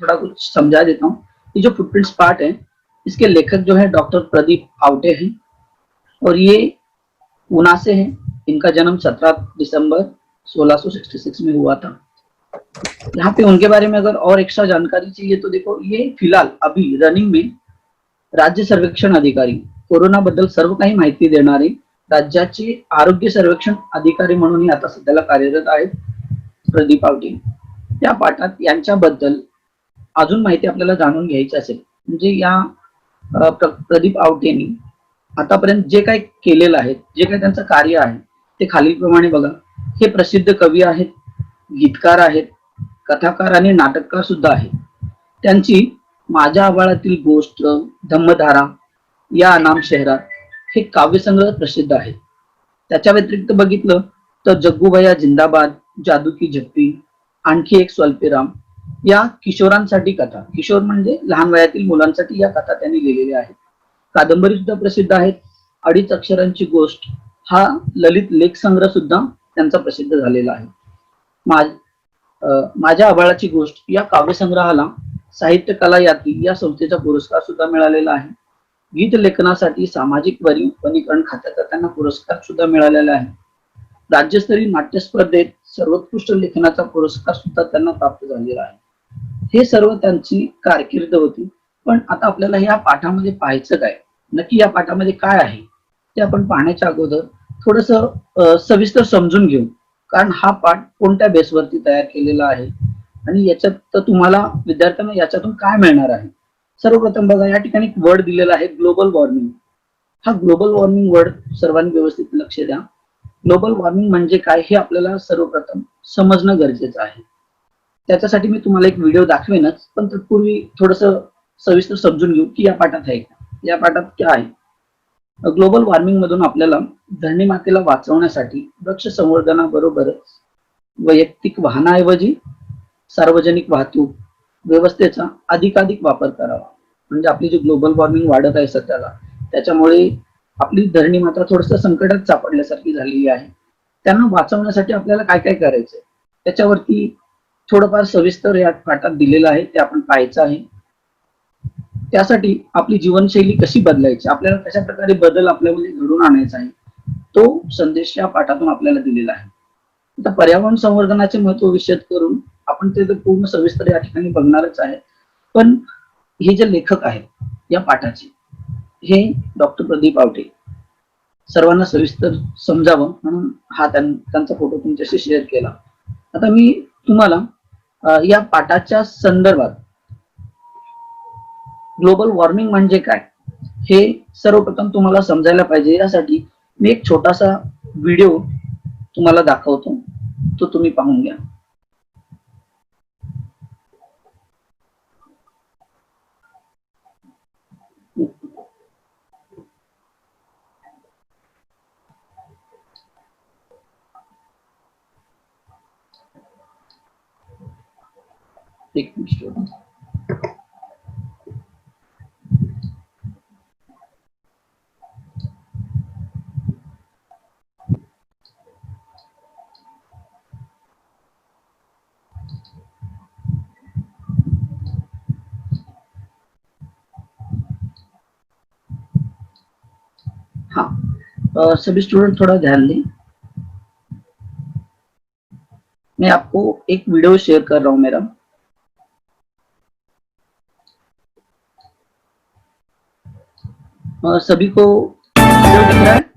थोड़ा कुछ समझा देता हूँ। ये जो फुटप्रिंट्स पार्ट है, इसके लेखक जो है डॉक्टर प्रदीप आवटे हैं और ये पूना से हैं। इनका जन्म 17 दिसंबर 1666 में हुआ था। यहाँ पे उनके बारे में अगर और एक्स्ट्रा जानकारी चाहिए तो देखो, ये फिलहाल अभी रनिंग में राज्य सर्वेक्षण अधिकारी, कोरोना बद्दल सर्व काही माहिती देणारे राज्याचे आरोग्य सर्वेक्षण अधिकारी म्हणून आता सध्याला कार्यरत आहेत प्रदीप आवटे। या पाठात यांच्याबद्दल अजून माहिती आपल्याला जाणून घ्यायची असेल म्हणजे या प्रदीप आवटेंनी आतापर्यंत जे काही केलेलं आहे, जे काही त्यांचं कार्य आहे ते खालीलप्रमाणे बघा। हे प्रसिद्ध कवी आहेत, गीतकार आहेत, कथाकार आणि नाटककार सुद्धा आहेत। त्यांची माझ्या आभाळातील गोष्ट, धम्मधारा, या अनाम शहरात हे काव्यसंग्रह प्रसिद्ध आहेत। त्याच्या व्यतिरिक्त बघितलं तर जग्गूभैया जिंदाबाद, जादू की झप्पी, आणखी एक स्वल्पविराम या किशोरांसाठी कथा, किशोर म्हणजे लहान वयातील मुलांसाठी या कथा त्यांनी लिहिलेल्या आहेत। कादंबरी सुद्धा प्रसिद्ध आहेत। अडीच अक्षरांची गोष्ट हा ललित लेख संग्रह सुद्धा त्यांचा प्रसिद्ध झालेला आहे। माझ्या आभाळाची गोष्ट या काव्यसंग्रहाला साहित्य कला यात्री या संस्थेचा पुरस्कार सुद्धा मिळालेला आहे। गीत लेखनासाठी सामाजिक वनीकरण खात्याचा त्यांना पुरस्कार सुद्धा मिळालेला आहे। राज्यस्तरीय नाट्य स्पर्धेत सर्वोत्कृष्ट लेखनाचा पुरस्कार सुद्धा त्यांना प्राप्त झालेला आहे। हे सर्व त्यांची कारकीर्द होती। पण आता आपल्याला या पाठामध्ये पाहायचं काय, नक्की या पाठामध्ये काय आहे ते आपण पाहण्याच्या अगोदर थोडंसं सविस्तर समजून घेऊ, कारण हा पाठ कोणत्या बेसवरती तयार केलेला आहे आणि याच्यात तुम्हाला विद्यार्थ्यांना याच्यातून काय मिळणार आहे। सर्वप्रथम बघा, या ठिकाणी एक वर्ड दिलेला आहे ग्लोबल वॉर्मिंग। हा ग्लोबल वॉर्मिंग वर्ड सर्वांनी व्यवस्थित लक्ष द्या। ग्लोबल वॉर्मिंग म्हणजे काय हे आपल्याला सर्वप्रथम समजणं गरजेचं आहे। त्याच्यासाठी मी तुम्हाला एक व्हिडिओ दाखवेनच, पण तत्पूर्वी थोडंसं सविस्तर समजून घेऊ की या पाठात आहे का, या पाठात काय आहे। ग्लोबल वॉर्मिंग मधून आपल्याला धरणी मातेला वाचवण्यासाठी वृक्ष संवर्धनाबरोबरच वैयक्तिक वाहनाऐवजी सार्वजनिक वाहतूक व्यवस्थेचा अधिकाधिक वापर करावा। म्हणजे आपली जी ग्लोबल वॉर्मिंग वाढत आहे सध्याला, त्याच्यामुळे आपली धरणी माता थोडंसं संकटात सापडल्यासारखी झालेली आहे। त्यांना वाचवण्यासाठी आपल्याला काय काय करायचंय त्याच्यावरती थोडंफार सविस्तर या पाठात दिलेलं आहे, ते आपण पाहायचं आहे। त्यासाठी आपली जीवनशैली कशी बदलायची, आपल्याला कशा प्रकारे बदल आपल्यामध्ये घडून आणायचा आहे, तो संदेश या पाठातून आपल्याला दिलेला आहे। आता पर्यावरण संवर्धनाचे महत्व विशद करून आपण ते पूर्ण सविस्तर या ठिकाणी बघणारच आहे। पण हे जे लेखक आहेत या पाठाचे, हे डॉक्टर प्रदीप आवटे, सर्वांना सविस्तर समजावं म्हणून हा त्यांचा फोटो तुमच्याशी शेअर केला। आता मी तुम्हाला या पाठाच्या संदर्भात ग्लोबल वॉर्मिंग म्हणजे काय हे सर्वप्रथम तुम्हाला समजायला पाहिजे, यासाठी मी एक छोटासा व्हिडिओ तुम्हाला दाखवतो, तो तुम्ही पाहून घ्या। एक मिनिट। हाँ, सभी स्टूडेंट थोड़ा ध्यान दें। मैं आपको एक वीडियो शेयर कर रहा हूं मेरा। सभी को वीडियो दिख रहा है?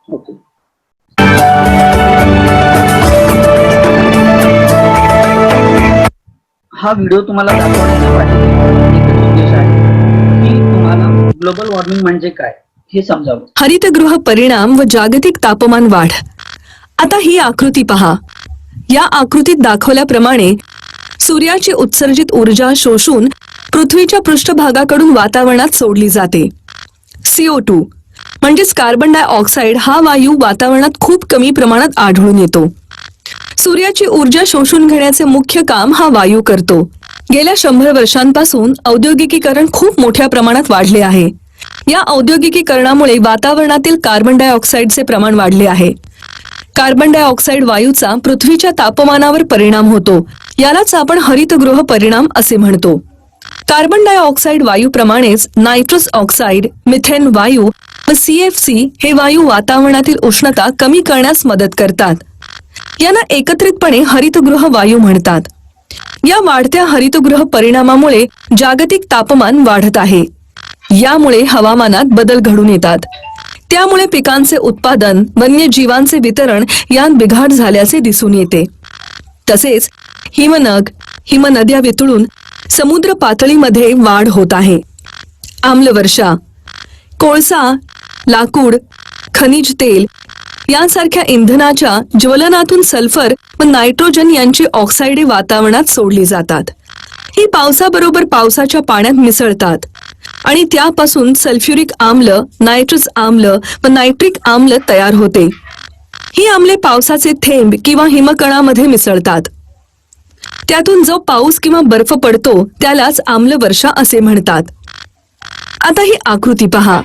ओके। हा व्हिडिओ तुम्हाला दाखवण्याचा पाठीमागे एकच उद्देश आहे की तुम्हाला ग्लोबल वॉर्मिंग म्हणजे काय हे समजावं। हरितगृह परिणाम व जागतिक तापमान वाढ। आता ही आकृती पहा। या आकृतीत दाखवल्याप्रमाणे सूर्याची उत्सर्जित ऊर्जा शोषून पृथ्वीच्या पृष्ठभागाकडून वातावरणात सोडली जाते। CO2 म्हणजेच कार्बन डायऑक्साइड हा वायू वातावरणात खूप कमी प्रमाणात आढळून येतो। सूर्याची ऊर्जा शोषून घेण्याचे मुख्य काम हा वायू करतो. गेल्या 100 वर्षांपासून औद्योगिकीकरण खूप मोठ्या प्रमाणात वाढले आहे. या औद्योगिकीकरणामुळे वातावरणातील कार्बन डायऑक्साईडचे प्रमाण वाढले आहे. कार्बन डायऑक्साईड वायूचा पृथ्वीच्या तापमानावर परिणाम होतो. यालाच आपण हरितगृह परिणाम असे म्हणतो. कार्बन डायऑक्साईड वायूप्रमाणेच नायट्रस ऑक्साईड, मिथेन वायू व CFC हे वायू वातावरणातील उष्णता कमी करण्यास मदत करतात. यांना एकत्रितपणे हरितगृह वायू म्हणतात. या वाढत्या हरितगृह परिणामामुळे जागतिक तापमान वाढत आहे. यामुळे हवामानात बदल घडून येतात. त्यामुळे पिकांचे उत्पादन, वन्यजीवांचे वितरण यात बिघाड झाल्याचे दिसून येते. तसेच हिमनद्या वितळून समुद्र पातळीमध्ये वाढ होत आहे. आम्लवर्षा, कोळसा, लाकूड, खनिज तेल यांसारख्या इंधनाच्या ज्वलनातून सल्फर व नायट्रोजन यांची ऑक्साईडे वातावरणात सोडली जातात. ही पावसाबरोबर पावसाच्या पाण्यात मिसळतात आणि त्यापासून सल्फ्युरिक आम्ल, नायट्रस आम्ल व नायट्रिक आम्ल तयार होते. ही आम्ले पावसाचे थेंब किंवा हिमकणामध्ये मिसळतात. त्यातून जो पाऊस किंवा बर्फ पडतो त्यालाच आम्लवर्षा असे म्हणतात. आता ही आकृती पहा.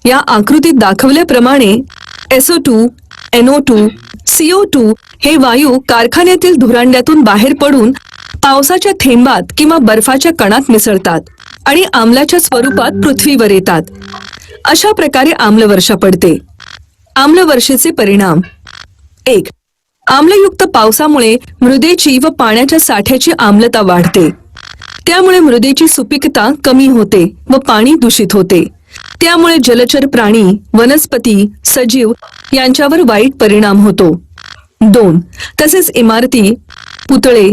या आकृतीत दाखवल्याप्रमाणे SO2, NO2, CO2 हे वायू कारखान्यातील धुरांड्यातून बाहेर पडून पावसाच्या थेंबात किंवा बर्फाच्या कणात मिसळतात आणि आम्लाच्या स्वरूपात पृथ्वीवर येतात. अशा प्रकारे आम्लवर्षा पडते. आम्लवर्षेचे परिणाम: 1. आम्लयुक्त पावसामुळे मृदेची व पाण्याच्या साठ्याची आम्लता वाढते. त्यामुळे मृदेची सुपीकता कमी होते व पाणी दूषित होते. त्यामुळे जलचर प्राणी, वनस्पती, सजीव यांच्यावर वाईट परिणाम होतो. 2. तसेच इमारती, पुतळे,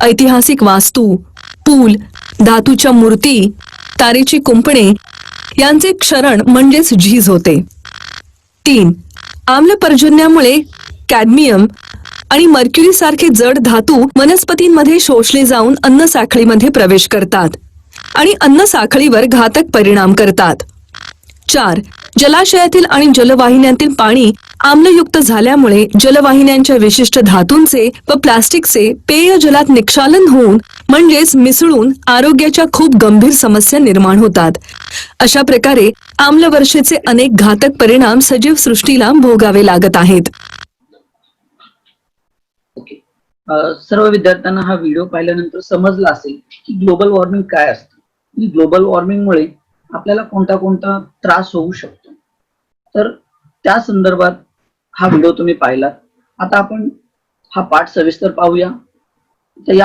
ऐतिहासिक वास्तू, पूल, धातूच्या मूर्ती, तारेची कुंपणे यांचे क्षरण म्हणजेच झीज होते. 3. आम्लपर्जन्यामुळे कॅडमियम आणि मर्क्युरी सारखे जड धातू वनस्पतींमध्ये शोषले जाऊन अन्न साखळीमध्ये प्रवेश करतात आणि अन्न साखळीवर घातक परिणाम करतात. 4. जलाशयातील आणि जलवाहिन्यांतील पाणी आम्लयुक्त झाल्यामुळे जलवाहिन्यांच्या विशिष्ट धातूंचे व प्लास्टिकचे पेय जलात निक्षालन होऊन म्हणजेच मिसळून आरोग्याच्या खूप गंभीर समस्या निर्माण होतात. अशा प्रकारे आम्लवर्षेचे अनेक घातक परिणाम सजीव सृष्टीला भोगावे लागत आहेत. ओके. सर्व विद्यार्थ्यांना हा व्हिडिओ पाहिल्यानंतर समजला असेल की ग्लोबल वॉर्मिंग काय असतं. ग्लोबल वॉर्मिंगमुळे आपल्याला कोणता त्रास होऊ शकतो. तर त्या संदर्भात हा व्हिडिओ तुम्ही पाहिलात. आता आपण हा पाठ सविस्तर पाहूया. तर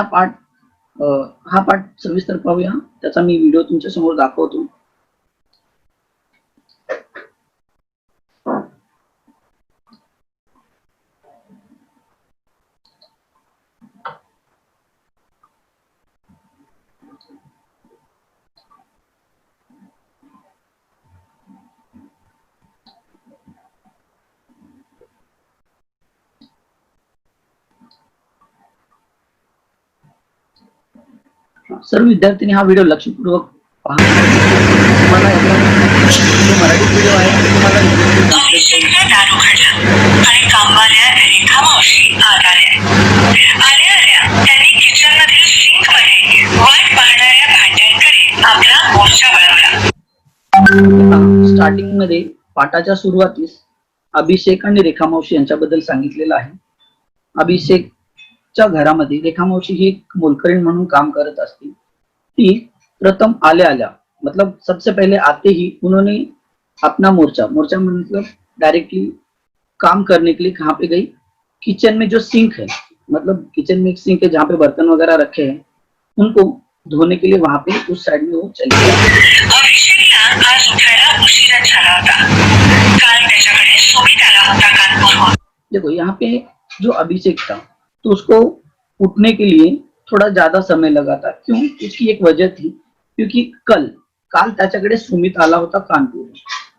हा पाठ सविस्तर पाहूया. त्याचा मी व्हिडिओ तुमच्या समोर दाखवतो. सर्व विद्यार्थ्यांनी हा व्हिडिओ लक्षपूर्वक पहा. तुम्हाला मराठी व्हिडिओ आहे तुम्हाला आणि कामवाल्या रेखा मावशी आल्या. त्यांनी किचन मधील सिंक मध्ये वाट पाहणाऱ्या भांड्यांकडे आपला मोर्चा वळवला. स्टार्टिंग मध्ये पाठाच्या सुरुवातीस अभिषेक आणि रेखा मावशी यांच्याबद्दल सांगितलेलं आहे. अभिषेकच्या घरामध्ये रेखा मावशी ही एक मोलकरीण म्हणून काम करत असते. ती प्रथम आल्या मतलब सबसे पहले आते ही उन्होंने अपना मोर्चा मतलब डायरेक्टली काम करने के लिए कहाँ पे गई, किचन में जो सिंक है, मतलब किचन में एक सिंक है जहाँ पे बर्तन वगैरह रखे हैं, उनको धोने के लिए वहां पे उस साइड में वो चली गई. अभिषेकला आज उठायला उशीर झाला होता. काल त्याच्याकडे सुमित आला होता कानपूरहून. देखो यहाँ पे जो अभिषेक था तो उसको उठने के लिए थोड़ा ज्यादा समय लगा था. क्यों? उसकी एक वजह थी, क्योंकि काल त्याच्याकडे सुमित आला होता कानपूर.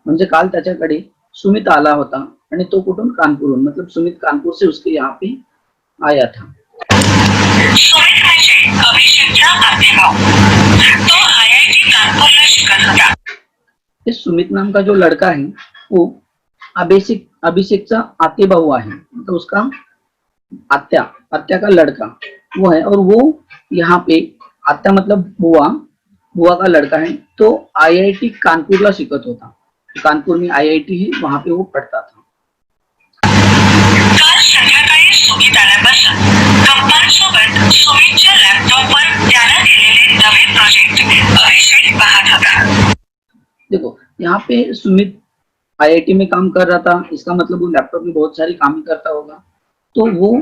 म्हणजे काल त्याच्याकडे सुमित आला होता आणि तो कुठून? कानपूरहून. मतलब सुमित कानपुर से उसके यहाँ पे आया था. सुमित म्हणजे अभिषेकचा आतेभाऊ. तो IIT कानपूरला शिकत होता. ये सुमित नाम का जो लड़का है वो अभिषेकचा आतेभाऊ आहे. तो उसका आत्या, आत्या का लड़का वो है, और वो यहाँ पे, आत्या मतलब बुआ, बुआ का लड़का है, तो आईआईटी कानपूरला शिकत होता. कानपूर में आईआईटी है, वहां पे वो पढ़ता था. काल संध्याकाळी सुमित आल्यापासून गप्पांसोबत सुमितच्या लॅपटॉपवर त्याला दिलेले नवे प्रोजेक्ट अभिषेक पाहत होता. देखो यहाँ पे सुमित आईआईटी में काम कर रहा था, इसका मतलब वो लैपटॉप में बहुत सारी काम करता होगा. तो वो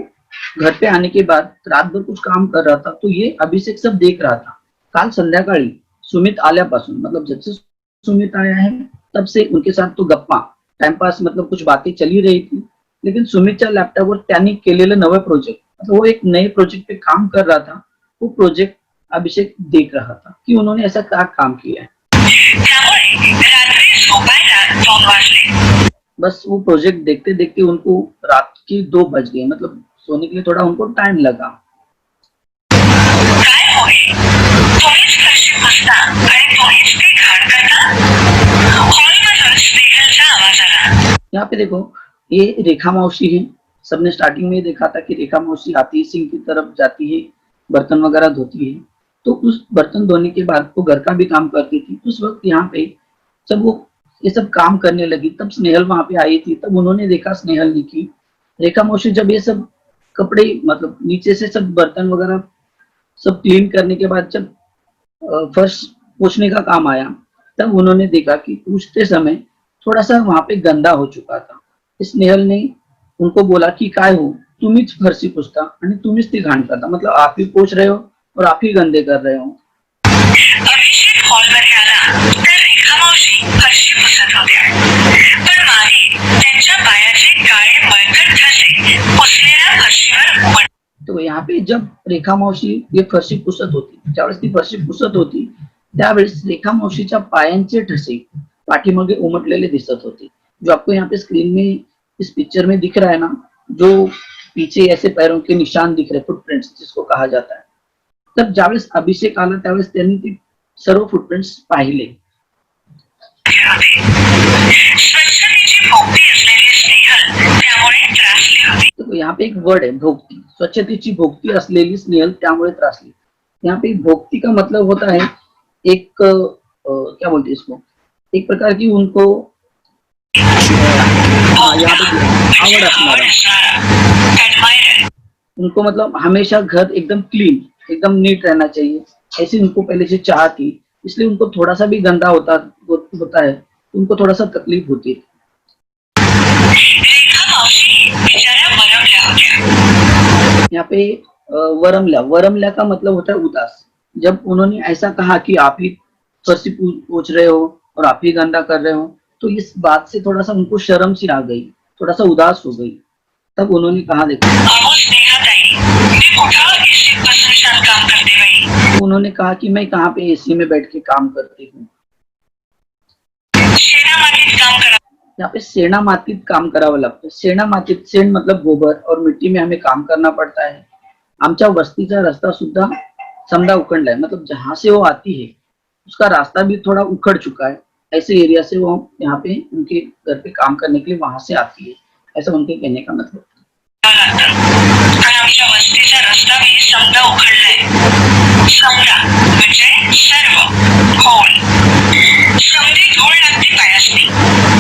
घर पे आने के बाद रात भर कुछ काम कर रहा था, तो ये अभिषेक सब देख रहा था. काल संध्याकाळी सुमित आल्यापासून, मतलब जब से सुमित आया है तब से उनके साथ तो गप्पा, टाइम पास, मतलब कुछ बातें चली रही थी. लेकिन सुमितच्या लॅपटॉपवर त्यांनी केलेलं नवं प्रोजेक्ट, मतलब वो एक नए प्रोजेक्ट पे काम कर रहा था. वो प्रोजेक्ट अभिषेक देख रहा था कि उन्होंने ऐसा क्या काम किया है. त्यामुळे रात्री झोपायला 2 वाजले. बस वो प्रोजेक्ट देखते देखते उनको रात की 2 बज गए, मतलब सोने के लिए थोड़ा उनको टाइम लगा. काय होय? तुम्हीच फरशी पुसता आणि तुम्हीच ती घाण करता? हॉलमधून स्नेहलचा आवाज आला. यहाँ पे देखो, ये रेखा मौसी है. सबने स्टार्टिंग में देखा था कि रेखा मौसी आती है, सिंक की तरफ जाती है, बर्तन वगैरह धोती है. तो उस बर्तन धोने के बाद वो घर का भी काम करती थी. उस वक्त यहाँ पे जब वो ये सब काम करने लगी, तब स्नेहल वहां पे आई थी. तब उन्होंने देखा, स्नेहल ने, की रेखा मौसी जब ये सब कपड़े, मतलब नीचे से सब बर्तन वगैरह सब क्लीन करने के बाद जब फर्श पोछने का काम आया, तब उन्होंने देखा कि पूछते समय थोड़ा सा वहां पे गंदा हो चुका था. स्नेहल ने उनको बोला की काय हो, तुम्हीच फरशी पुसता आणि तुम्हीच ती घाण करता, मतलब आप ही पोछ रहे हो और आप ही गंदे कर रहे हो. अभिषेक हॉलमध्ये आला तर रेखा मावशी फरशी पुसत होत्या. पण मागे त्यांच्या पायाचे काळे मळकट ठसे पुसलेल्या फरशीवर उमटले. तो यहाँ पे जब रेखा मौसी ये फरशी पुसत होती, ज्यावेळेस ती फरशी पुसत होती, त्यावेळेस रेखा मौसीच्या पायांचे ठसे पाठीमागे उमटलेले दिसत होते. जो आपको यहाँ पे स्क्रीन में इस पिक्चर में दिख रहा है ना, जो पीछे ऐसे पैरों के निशान दिख रहे, फुटप्रिंट्स जिसको कहा जाता है. तर ज्यावेळेस अभिषेक आला त्यावेळेस त्यांनी ती सर्व फुटप्रिंट्स पाहिले. स्वच्छतेची भोवती असलेली स्नेहल त्यामुळे त्रासली होती. तो यहाँ पे एक वर्ड है, भोगती. स्वच्छतेची भोगती असलेली स्नेहल त्यामुळे त्रासली. यहाँ पे भोगती का मतलब होता है एक क्या बोलते हैं इसको, एक प्रकार की उनको यहाँ पे आवड असणारा, Admirer. उनको मतलब हमेशा घर एकदम क्लीन, एकदम नीट रहना चाहिए, ऐसी उनको पहले से चाह थी. इसलिए उनको थोड़ा सा भी गंदा होता है तो उनको थोड़ा सा तकलीफ होती है. रेखा मावशी बिचाऱ्या मरवल्या होत्या. यहाँ पे वरमल्या, वरमल्या का मतलब होता है उदास. जब उन्होंने ऐसा कहा कि आप ही फरसी पोछ रहे हो और आप ही गंदा कर रहे हो, तो इस बात से थोड़ा सा उनको शर्म सी आ गई, थोड़ा सा उदास हो गई. तब उन्होंने कहा, देखो, अहो स्नेहाताई, मी कुठं एसीत बसून छान काम करते बाई. उन्होंने कहा कि मैं कहाँ पे एसी में बैठ के काम करती हूँ. शेणामातीत काम करा. यहाँ पे सेना मातीत काम करावं लागतं. सेना मातीत, सेण मतलब गोबर, और मिट्टी में हमें काम करना पड़ता है. आमच्या वस्तीचा रस्ता सुद्धा समजा उखड़ला है, मतलब जहां से वो आती है उसका रास्ता भी थोड़ा उखड़ चुका है. ऐसे एरिया से वो यहाँ पे उनके घर पे काम करने के लिए वहां से आती है, ऐसा उनके कहने का मतलब. कारण आमच्या वस्तीचा रस्ता बी समजा उखडलाय. समजा म्हणजे सर्व खोल. समधी धूळ लागते पायासनी.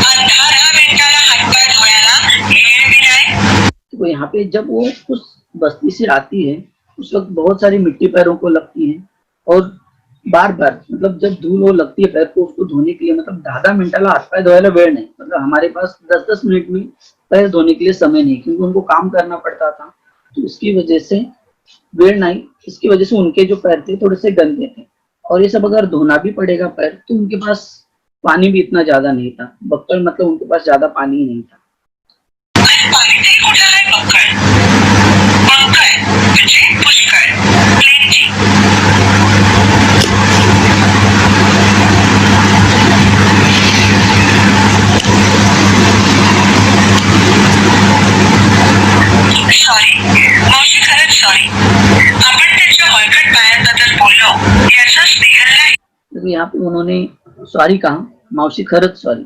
आणि 10 मिनिटाला हातपाय धुवायला वेळ बी नाही. तो यहाँ पे जब वो उस बस्ती से आती है, उस वक्त बहुत सारी मिट्टी पैरों को लगती है, और बार बार, मतलब जब धूल वो लगती है पैर को, उसको धोने के लिए, मतलब 10 मिनटाला हाथपाय धोयाला वेळ नहीं, मतलब हमारे पास 10 मिनट में पैर धोने के लिए समय नहीं, क्योंकि उनको काम करना पड़ता था. तो इसकी वजह से वेळ नहीं, इसकी वजह से उनके जो पैर थे थोड़े से गंदे थे, और ये सब अगर धोना भी पड़ेगा पैर, तो उनके पास पानी भी इतना ज्यादा नहीं था. बक्कल मतलब उनके पास ज्यादा पानी ही नहीं था. आणि पाणी कुठं आहे बक्कळ? बक्कळ म्हणजे पुष्कळ. प्लेनची. सॉरी मावशी, खरंच सॉरी. आपण त्याच्या मळकट पायांबद्दल बोललो याचा स्नेहलला. तो यहाँ पे उन्होंने सॉरी कहा, मौसी खरच सॉरी.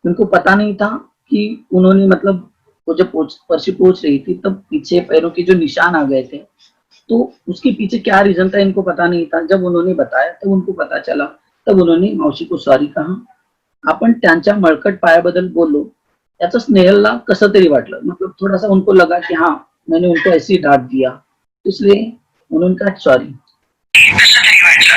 उनको पता नहीं था कि उन्होंने मतलब वो जब पर्ची पहुंच रही थी तब पीछे पैरों के जो निशान आ गए थे, तो उसके पीछे क्या रीजन था इनको पता नहीं था. जब उन्होंने बताया तब उनको पता चला. तब उन्होंने मावशी को सॉरी कहा. आपण त्यांच्या मळकट पायाबद्दल बोललो याचं स्नेहलला कसं तरी वाटलं. मतलब थोड़ा सा उनको लगा कि हाँ मैंने उनको ऐसे ही डांट दिया, इसलिए उन्होंने कहा सॉरी. कसं तरी वाटलं.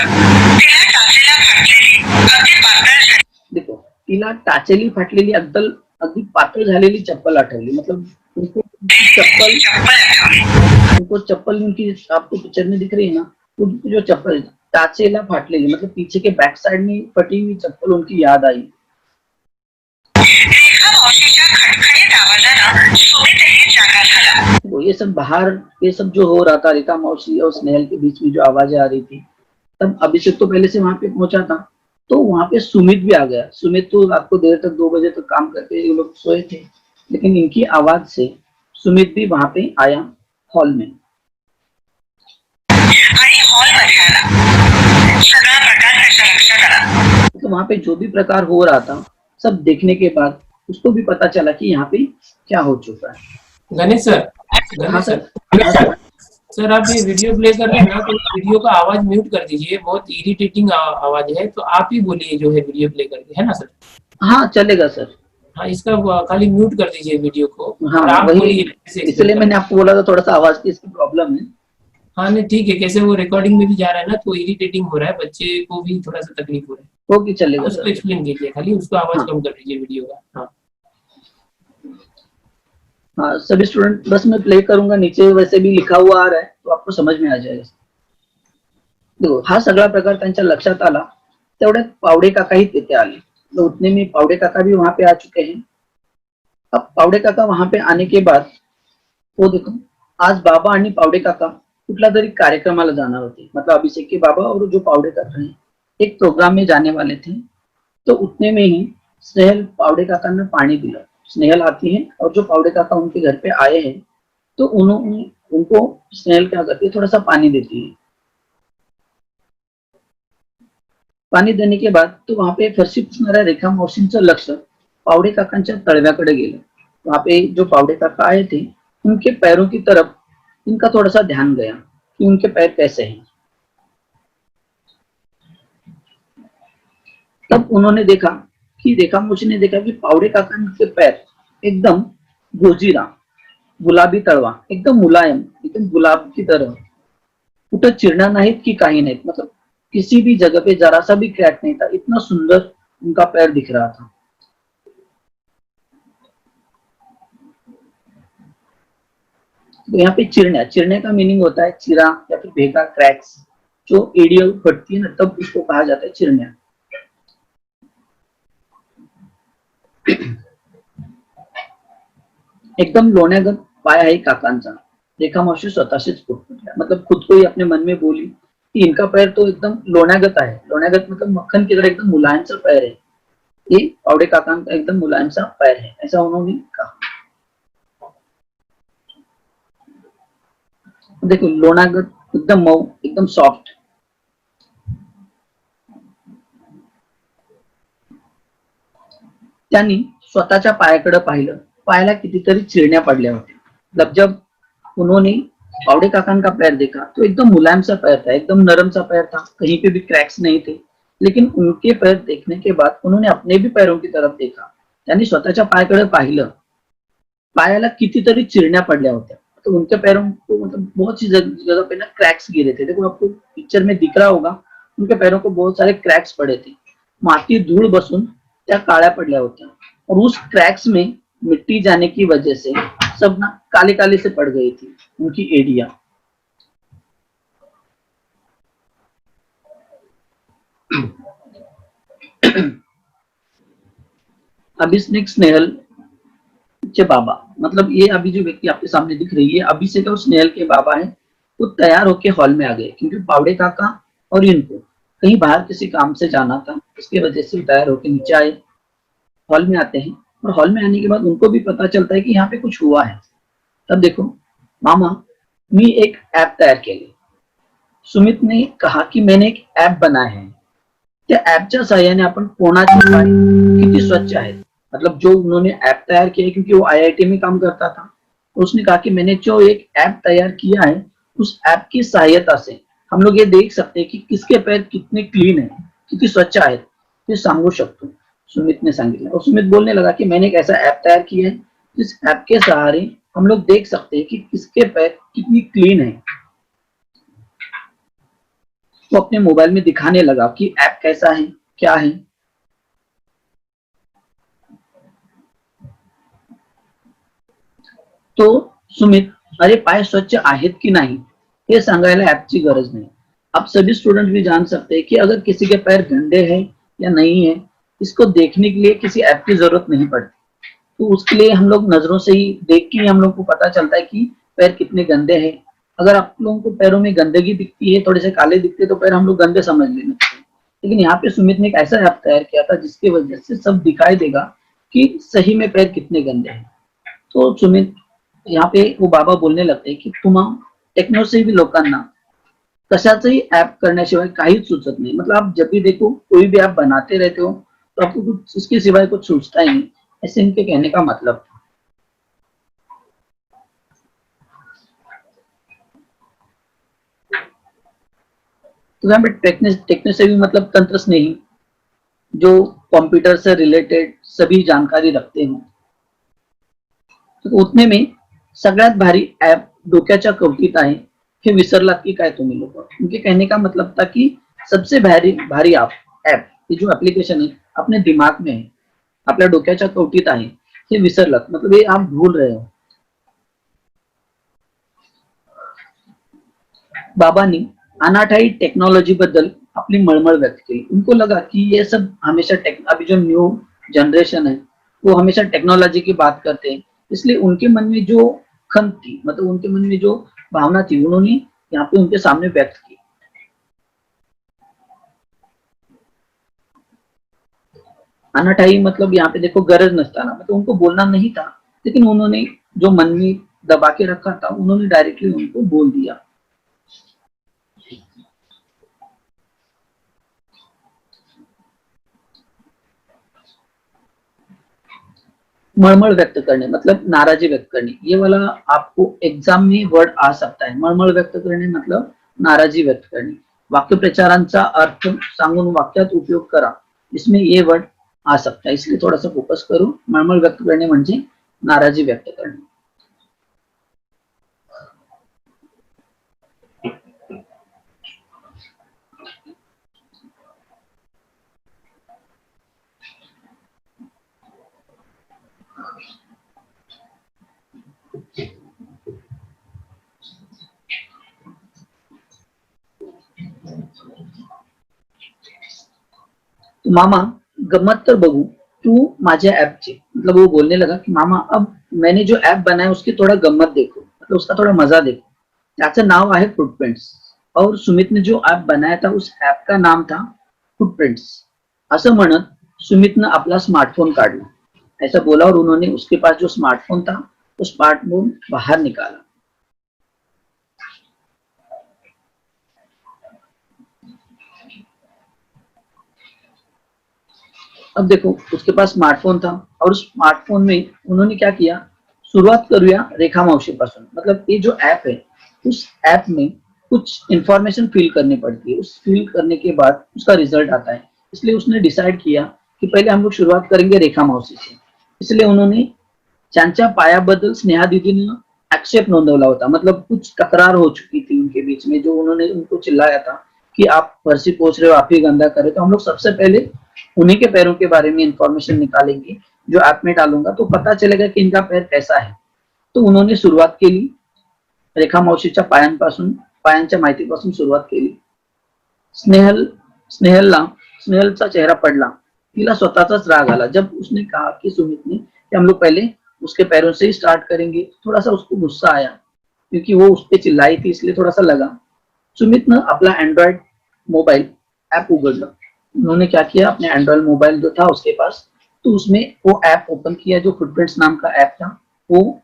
तिला टाचेला फाटलेली अगदी पातळ झाली देखो, तिला टाचेली फाटलेली अगदी पातळ झालेली चप्पल आठवली. मतलब उनको चप्पल चप्पल आठवली. उनको चप्पल उनकी आपको पिक्चर में दिख रही है ना, उनकी जो चप्पल टाचेला फाटलेली मतलब पीछे के बैक साइड में फटी हुई चप्पल उनकी याद आई. रेखा मावशीच्या खणखणीत आवाजानं सुमितही जागा झाला. तो ये सब बाहर, ये सब जो हो रहा था रेखा मौसी और स्नेहल के बीच में जो आवाजें आ रही थी, तब अभिषेक तो पहले से वहां पे पहुंचा था. तो वहां पे सुमित भी आ गया. सुमित तो रात को देर तक 2 बजे तक काम करके ये लोग सोए थे, लेकिन इनकी आवाज से सुमित भी वहां पे आया हॉल में. आणि हॉलमध्ये आला. सगळा प्रकार त्याच्या लक्षात आला. तो वहां पे जो भी प्रकार हो रहा था सब देखने के बाद उसको भी पता चला कि यहाँ पे क्या हो चुका है. गणेश सर, हाँ गणेश सर. सर, सर आप ये वीडियो प्ले कर रहे हैं ना, तो वीडियो का आवाज म्यूट कर दीजिए. बहुत इरिटेटिंग आवाज है, तो आप ही बोलिए जो है वीडियो प्ले करके, है ना सर? हाँ चलेगा सर. हाँ, इसका खाली म्यूट कर दीजिए वीडियो को. हाँ और आप वही, बोलिए कैसे इसलिए explain मैंने आपको बोला था थोड़ा सा आवाज की इसकी प्रॉब्लम है. हाँ नहीं ठीक है, कैसे वो रिकॉर्डिंग में भी जा रहा है ना, तो इरिटेटिंग हो रहा है, बच्चे को भी थोड़ा सा तकलीफ हो रहा है. ओके चलेगा उसको सर. एक्सप्लेन कीजिए, खाली उसको आवाज हाँ. कम कर दीजिए वीडियो का. हाँ हाँ सभी स्टूडेंट, बस मैं प्ले करूंगा, नीचे वैसे भी लिखा हुआ आ रहा है तो आपको समझ में आ जाएगा. देखो, हा सगळा प्रकार त्यांच्या लक्षात आला. तेवढ्यात पावडे काकाही तिथे आले. तो उतने में पावडे काका भी वहां पे आ चुके हैं. अब पावडे काका वहां पे आने के बाद वो देखो, आज बाबा आणि पावडे काका कुठला तरी कार्यक्रमाला जाणार होते. मतलब अभिषेक के बाबा और जो पावडे काका हैं एक प्रोग्राम में जाने वाले थे. तो उतने में ही स्नेहल पावडे काका ने पानी दिला. स्नेहल आती है और जो पावडे काका उनके घर पे आए हैं तो उन्होंने उनको स्नेहल क्या करती है, थोड़ा सा पानी देती है. पाणी देने के बाद तो वहां पे फरशी पुसणाऱ्या रेखा मावशींचं लक्ष पावडे काकांच्या तळव्याकडे गेलं. वहां पे जो पावडे काका आए थे उनके पैरों की तरफ इनका थोड़ा सा ध्यान गया कि उनके पैर कैसे हैं. तब उन्होंने देखा कि रेखा मावशी ने देखा कि पावडे काकांचे पैर एकदम गोजीरा, गुलाबी तळवा, एकदम मुलायम, एकदम गुलाब की तरह, कुठं चिरना नाहीत की काही नाहीत. मतलब किसी भी जगह पे जरा सा भी क्रैक नहीं था. इतना सुंदर उनका पैर दिख रहा था. तो यहाँ पे चिरने का मीनिंग होता है चिरा या फिर भेगा, क्रैक्स. जो एडियल फटती है ना तब उसको कहा जाता है चिरण्या. एकदम लोण्यागत पाय आहे काकांचा. रेखा मावशी स्वतःशीच पुटपुटल्या. मतलब खुद को ही अपने मन में बोली कि इनका पैर तो एकदम लोण्यागत आहे. लोण्यागत मतलब मक्खन की तरह एकदम मुलायम सा पैर है. ये पावडे काका का एकदम मुलायम सा पैर है, ऐसा उन्होंने कहा. देखो, लोण्यागत एकदम मऊ, एकदम सॉफ्ट. त्यांनी स्वतःच्या पायाकडे पाहिलं. पायाला कितीतरी चिरण्या पडल्या होत्या. जब उन्होंने पावडे काकान का पैर देखा तो एकदम मुलायम सा पैर था, एकदम नरम सा पैर था, कहीं पे भी क्रैक्स नहीं थे. लेकिन उनके पैर देखने के बाद उन्होंने अपने भी पैरों की तरफ देखा. त्यांनी स्वतःच्या पायाकडे पाहिलं. पायाला कितीतरी चिरण्या पडल्या होत्या. तो उनके पैरों को मतलब बहुत सी जगह पे ना क्रैक्स गिरे थे. देखो, आपको पिक्चर में दिख रहा होगा, उनके पैरों को बहुत सारे क्रैक्स पड़े थे. माती धूल बसून त्या काळ्या पडल्या होत्या. और उस क्रैक्स में मिट्टी जाने की वजह से सब ना काले काले से पड़ गई थी उनकी एड़ियां. अभिषेक स्नेहल के बाबा, मतलब ये अभी जो व्यक्ति आपके सामने दिख रही है अभिषेक और स्नेहल के बाबा है. वो तैयार होके हॉल में आ गए क्योंकि पावड़े काका और इनको कहीं बाहर किसी काम से जाना था. इसकी वजह से तैयार होके नीचे आए. हॉल में आते हैं और हॉल में आने के बाद उनको भी पता चलता है कि यहाँ पे कुछ हुआ है. तब देखो, मामा मी एक ऍप तयार केले. सुमित ने कहा कि मैंने एक ऍप बनाया है. त्या ऍपच्या सहाय्याने आपण कोणाचे पाय किती स्वच्छ आहेत मतलब जो उन्होंने ऐप तैयार किया है, क्योंकि वो आईआईटी में काम करता था, तो उसने कहा कि मैंने जो एक ऐप तैयार किया है, उस ऐप की सहायता से हम लोग ये देख सकते हैं की किसके पैर कितने क्लीन है, किती स्वच्छ आहेत ते सांगू शकतो, सुमितने सांगितलं। और सुमित बोलने लगा कि मैंने एक ऐसा ऐप तैयार किया है, जिस ऐप के सहारे हम लोग देख सकते हैं कि किसके पैर कितनी क्लीन है। वो अपने मोबाइल में दिखाने लगा कि ऐप कैसा है, क्या है। तो सुमित, अरे पाय स्वच्छ आहेत की नाही हे सांगायला ऍपची गरज नहीं। अब सभी स्टूडेंट भी जान सकते हैं कि अगर किसी के पैर गंदे हैं या नहीं है, इसको देखने के लिए किसी ऐप की जरूरत नहीं पड़ती। तो उसके लिए हम लोग नजरों से ही देख के हम लोग को पता चलता है कि पैर कितने गंदे हैं। अगर आप लोगों को पैरों में गंदगी दिखती है, थोड़े से काले दिखते हैं, तो पैर हम लोग गंदे समझ लेते हैं। लेकिन यहाँ पे सुमित ने एक ऐसा ऐप तैयार किया था जिसकी वजह से सब दिखाई देगा कि सही में पैर कितने गंदे हैं। तो सुमित, यहाँ पे वो बाबा बोलने लगते हैं की तुम्हा टेक्नोसेवी लोकांना कशाचंही ऍप करण्याशिवाय काहीच सुचत नहीं। मतलब आप जब भी देखो कोई भी ऐप बनाते रहते हो तो आपको कुछ इसके सिवाय कुछ सोचता ही नहीं, ऐसे इनके कहने का मतलब था। तो यहाँ पे टेक्नोसेवी मतलब तंत्र स्नेही, जो कंप्यूटर से रिलेटेड सभी जानकारी रखते हो। तो उतने में सगळ्यात भारी ऍप डोक्याच्या कवटीत आहे हे विसरलात की काय तुम्ही लोक। उनके कहने का मतलब था कि सबसे भारी भारी ऐप ये जो एप्लीकेशन है अपने दिमाग में है, आपल्या डोक्याच्या कवटीत आहे हे विसरलात, मतलब ये आप भूल रहे हो। बाबांनी अनाठाई टेक्नोलॉजी बद्दल अपनी मळमळ व्यक्त की। उनको लगा कि ये सब हमेशा अभी जो न्यू जनरेशन है वो हमेशा टेक्नोलॉजी की बात करते हैं, इसलिए उनके मन में जो खंत थी, मतलब उनके मन में जो भावना थी, उन्होंने यहाँ पे उनके सामने व्यक्त की। अनाठाई मतलब यहाँ पे देखो गरज नसताना, मतलब उनको बोलना नहीं था, लेकिन उन्होंने जो मन में दबा के रखा था उन्होंने डायरेक्टली उनको बोल दिया। मळमळ व्यक्त करने मतलब नाराजी व्यक्त करनी, ये वाला आपको एग्जाम में वर्ड आ सकता है। मळमळ व्यक्त करणे मतलब नाराजी व्यक्त करणे। वाक्य प्रचारांचा अर्थ सांगून वाक्यात उपयोग करा, इसमें ये वर्ड आ सकता है, इसलिए थोड़ा सा फोकस करो। मळमळ व्यक्त करणे म्हणजे नाराजी व्यक्त करणे। तो मामा गम्मत तर बघू तू माझ्या ऐपची, मतलब वो बोलने लगा कि मामा अब मैंने जो ऐप बनाया उसकी थोड़ा गम्मत देखो, मतलब उसका थोड़ा मजा देखो। त्याचं नाव आहे फुटप्रिंट्स, और सुमित ने जो ऐप बनाया था उस ऐप का नाम था फुटप्रिंट्स। असं म्हणत सुमितनं आपला स्मार्टफोन काढला, ऐसा बोला, और उन्होंने उसके पास जो स्मार्टफोन था वो स्मार्टफोन बाहर निकाला। अब देखो उसके पास स्मार्टफोन था, और उस स्मार्टफोन में उन्होंने क्या किया, शुरुआत करूया रेखा मावशी पासून। मतलब ये जो ऐप है उस ऐप में कुछ इंफॉर्मेशन फिल करनी पड़ती है, उस फिल करने के बाद उसका रिजल्ट आता है। इसलिए उसने डिसाइड किया कि पहले हम लोग शुरुआत करेंगे रेखा मावशी से। इसलिए उन्होंने त्यांच्या पायाबद्दल स्नेहा दीदीने आक्षेप नोंदवला होता, मतलब कुछ तकरार हो चुकी थी उनके बीच में, जो उन्होंने उनको चिल्लाया था कि आप फर्शी पोछ रहे हो, आप ही गंदा करे। तो हम लोग सबसे पहले उन्हीं के पैरों के बारे में इंफॉर्मेशन निकालेंगे, जो ऐप में डालूंगा तो पता चलेगा कि इनका पैर कैसा है। तो उन्होंने सुरुवात केली रेखा मावशीच्या पायांच्या माहितीपासून सुरुवात केली। स्नेहलचा चेहरा पडला, तिला स्वतःचाच राग आला जब उसने कहा कि सुमित ने कि हम लोग पहले उसके पैरों से ही स्टार्ट करेंगे। थोड़ा सा उसको गुस्सा आया क्योंकि वो उस पर चिल्लाई थी, इसलिए थोड़ा सा लगा। सुमित ने अपना एंड्रॉइड मोबाइल ऐप उघडलं। उन्होंने क्या किया, अपने एंड्रॉइड मोबाइल जो था उसके पास, तो उसमें वो ऐप ओपन किया, जो फुटप्रिंट्स नाम का ऐप था वो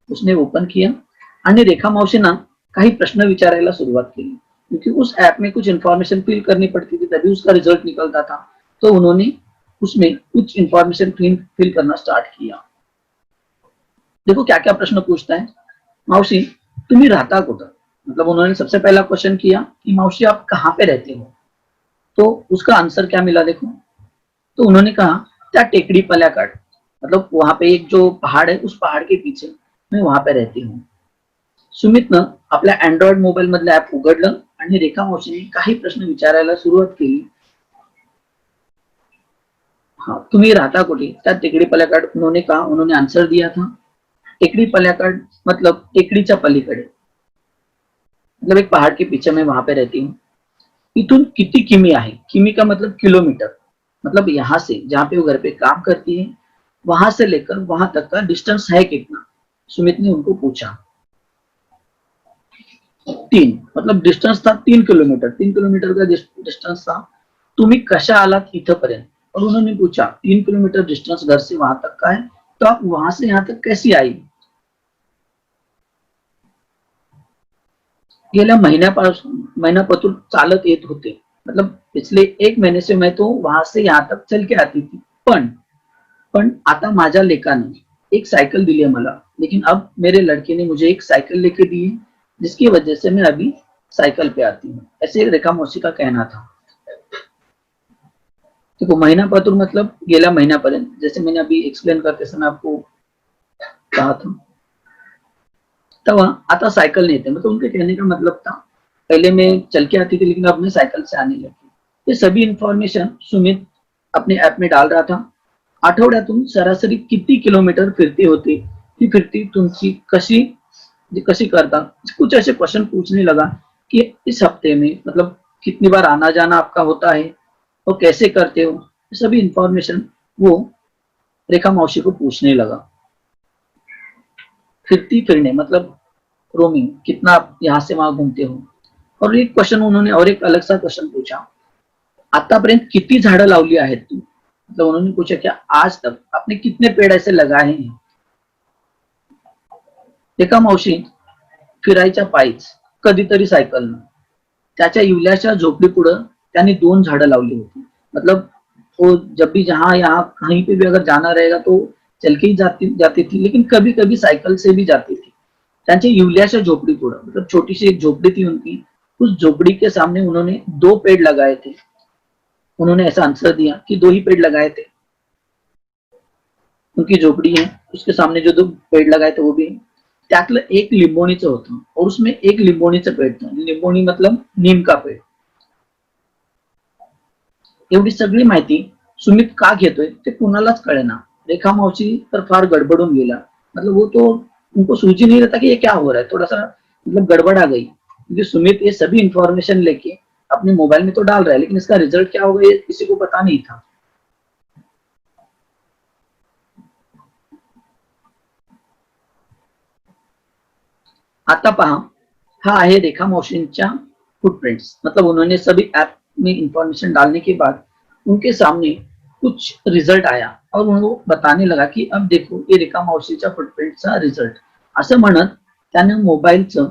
उसने ओपन किया, आणि रेखा मावशींना काही प्रश्न विचारायला सुरुवात केली, क्योंकि उस ऐप में कुछ इन्फॉर्मेशन फिल करनी पड़ती थी तभी उसका रिजल्ट निकलता था। तो उन्होंने उसमें कुछ इंफॉर्मेशन फिल करना स्टार्ट किया। देखो क्या क्या प्रश्न पूछता है। मावशी तुम्ही राहता कुठं, मतलब उन्होंने सबसे पहला क्वेश्चन किया कि मावशी आप कहाँ पे रहते हो, तो उसका आंसर क्या मिला देखो। तो उन्होंने कहा त्या टेकडी पल्याकाठ, मतलब वहां पे एक जो पहाड़ है उस पहाड़ के पीछे मैं वहां पे रहती हूँ। सुमितनं आपल्या अँड्रॉइड मोबाईल मधलं ऍप उघडलं आणि रेखा मावशीने काही प्रश्न विचारायला सुरुवात केली। हाँ, तुम्ही रहता कुठे, त्या टेकडी पल्याकाठ उन्होंने कहा, उन्होंने आंसर दिया था। टेकडी पल्याकाठ मतलब टेकडीच्या पलीकडे, मतलब एक पहाड़ के पीछे मैं वहां पे रहती हूँ। इथून किती किमी आहे, किमी का मतलब किलोमीटर, मतलब यहाँ से जहाँ पे वो घर पे काम करती है वहां से लेकर वहां तक का डिस्टेंस है कितना, सुमित ने उनको पूछा। 3, मतलब डिस्टेंस था 3 किलोमीटर, 3 किलोमीटर का डिस्टेंस था। तुम्ही कशा आलात इथपर्यंत, और उन्होंने पूछा 3 किलोमीटर डिस्टेंस घर से वहां तक का है, तो आप वहां से यहाँ तक कैसी आई। गेल्या महिन्यापासून चालत येत होते, मतलब पिछले 1 महीने से मैं तो वहां से यहाँ तक चल के आती थी, पण आता माझ्या लेकाने एक साइकिल दिली है मला, लेकिन अब मेरे लड़के ने मुझे एक साइकिल लेके दी है जिसकी वजह से मैं अभी साइकिल पे आती हूँ, ऐसे रेखा मौसी का कहना था। देखो महीनापासून मतलब गेल्या महीन्यापर्यंत, जैसे मैंने अभी एक्सप्लेन करते समय आपको कहा था। तब आता साइकिल नहीं थे, मतलब उनके कहने का मतलब था पहले मैं चल के आती थी लेकिन अब मैं साइकिल से आने लगी। ये सभी इंफॉर्मेशन सुमित अपने ऐप में डाल रहा था। आठवड्यातून सरासरी किती किलोमीटर फिरती होती, ती फिरती तुमची कशी कशी करता, कुछ ऐसे क्वेश्चन पूछने लगा कि इस हफ्ते में मतलब कितनी बार आना जाना आपका होता है और कैसे करते हो, सभी इंफॉर्मेशन वो रेखा मौसी को पूछने लगा। फिरने मतलब रोमिंग, कितना आप यहाँ से वहां घूमते हो। और एक क्वेश्चन उन्होंने और एक अलग सा क्वेश्चन पूछा, आतापर्यंत किती झाडं लावली आहेत तू, मतलब उन्होंने पूछा क्या आज तक आपने कितने पेड़ ऐसे लगाए हैं। रेखा मावशी फिरायच्या पायीच कधीतरी सायकलनं, त्याच्या इवल्याच्या झोपडी पुढं त्यांनी 2 झाडं लावली होती, मतलब वो जब भी जहाँ यहाँ कहीं पे भी अगर जाना रहेगा तो चल के ही जाती थी, लेकिन कभी कभी साइकिल से भी जाती थी। त्यांच्या इवल्याच्या झोपड़ी पुढं, मतलब छोटी सी एक झोपड़ी थी उनकी, उस झोपड़ी के सामने उन्होंने 2 पेड़ लगाए थे। उन्होंने ऐसा आंसर दिया कि 2 ही पेड़ लगाए थे। उनकी झोपड़ी है उसके सामने जो 2 पेड़ लगाए थे वो भी, त्यातलं एक लिंबोणीचं होतं और उसमें एक लिंबोणीचं पेड़ था, लिंबोणी मतलब नीम का पेड़। एवढी सगळी माहिती सुमित का घेतोय ते कुणालाच कळेना। रेखा मावशी तर फार गडबडून गेला, मतलब वो तो उनको सूझ ही नहीं रहता कि ये क्या हो रहा है, थोड़ा सा मतलब गड़बड़ आ गई, क्योंकि सुमित ये सभी इंफॉर्मेशन लेके अपने मोबाइल में तो डाल रहा है लेकिन इसका रिजल्ट क्या होगा ये किसी को पता नहीं था। आता पहा, हा आहे रेखा मौशींच्या फुटप्रिंट्स, मतलब उन्होंने सभी ऐप में इंफॉर्मेशन डालने के बाद उनके सामने कुछ रिजल्ट आया और उनको बताने लगा कि अब देखो ये रेखा मावशीच्या फुटप्रिंटचा रिझल्ट। असं म्हणत त्याने मोबाईलचं